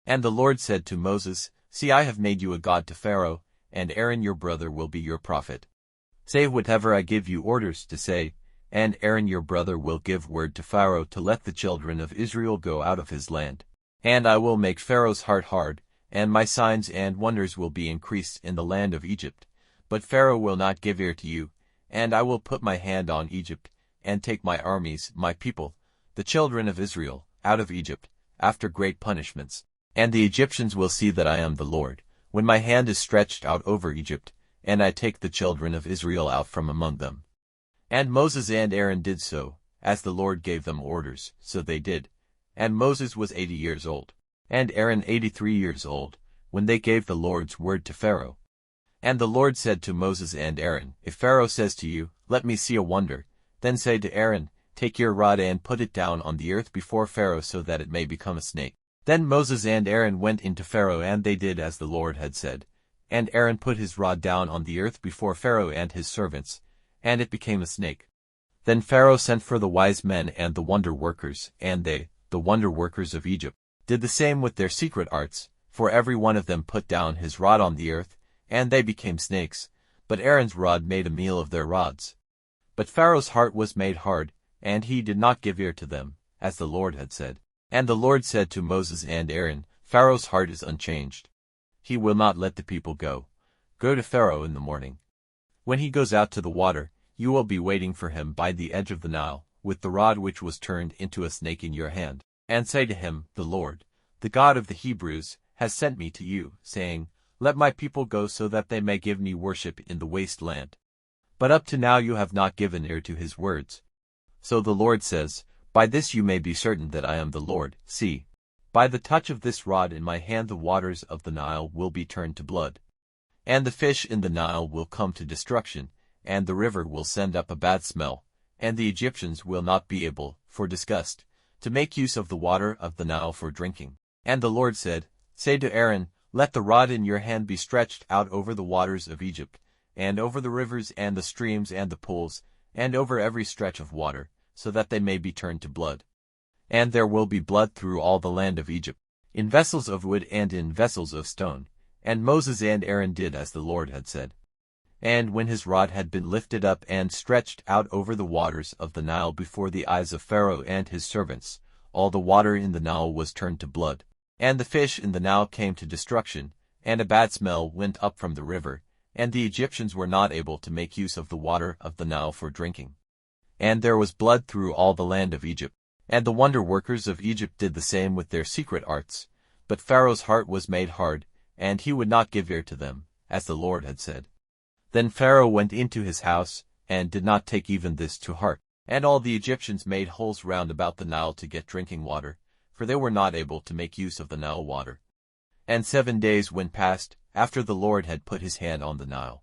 And the Lord said to Moses, See, I have made you a god to Pharaoh, and Aaron your brother will be your prophet. Say whatever I give you orders to say, and Aaron your brother will give word to Pharaoh to let the children of Israel go out of his land. And I will make Pharaoh's heart hard, and my signs and wonders will be increased in the land of Egypt. But Pharaoh will not give ear to you, and I will put my hand on Egypt, and take my armies, my people, the children of Israel, out of Egypt, after great punishments. And the Egyptians will see that I am the Lord, when my hand is stretched out over Egypt, and I take the children of Israel out from among them. And Moses and Aaron did so, as the Lord gave them orders, so they did. And Moses was 80 years old, and Aaron 83 years old, when they gave the Lord's word to Pharaoh. And the Lord said to Moses and Aaron, If Pharaoh says to you, Let me see a wonder, then say to Aaron, Take your rod and put it down on the earth before Pharaoh so that it may become a snake. Then Moses and Aaron went into Pharaoh, and they did as the Lord had said. And Aaron put his rod down on the earth before Pharaoh and his servants, and it became a snake. Then Pharaoh sent for the wise men and the wonder-workers, and they, the wonder-workers of Egypt, did the same with their secret arts, for every one of them put down his rod on the earth, and they became snakes, but Aaron's rod made a meal of their rods. But Pharaoh's heart was made hard, and he did not give ear to them, as the Lord had said. And the Lord said to Moses and Aaron, Pharaoh's heart is unchanged. He will not let the people go. Go to Pharaoh in the morning. When he goes out to the water, you will be waiting for him by the edge of the Nile, with the rod which was turned into a snake in your hand. And say to him, The Lord, the God of the Hebrews, has sent me to you, saying, Let my people go so that they may give me worship in the waste land. But up to now you have not given ear to his words. So the Lord says, By this you may be certain that I am the Lord. See, by the touch of this rod in my hand the waters of the Nile will be turned to blood. And the fish in the Nile will come to destruction, and the river will send up a bad smell, and the Egyptians will not be able, for disgust, to make use of the water of the Nile for drinking. And the Lord said, Say to Aaron, Let the rod in your hand be stretched out over the waters of Egypt, and over the rivers and the streams and the pools, and over every stretch of water, so that they may be turned to blood. And there will be blood through all the land of Egypt, in vessels of wood and in vessels of stone. And Moses and Aaron did as the Lord had said. And when his rod had been lifted up and stretched out over the waters of the Nile before the eyes of Pharaoh and his servants, all the water in the Nile was turned to blood. And the fish in the Nile came to destruction, and a bad smell went up from the river, and the Egyptians were not able to make use of the water of the Nile for drinking. And there was blood through all the land of Egypt. And the wonder-workers of Egypt did the same with their secret arts. But Pharaoh's heart was made hard, and he would not give ear to them, as the Lord had said. Then Pharaoh went into his house, and did not take even this to heart. And all the Egyptians made holes round about the Nile to get drinking water, for they were not able to make use of the Nile water. And 7 days went past, after the Lord had put his hand on the Nile.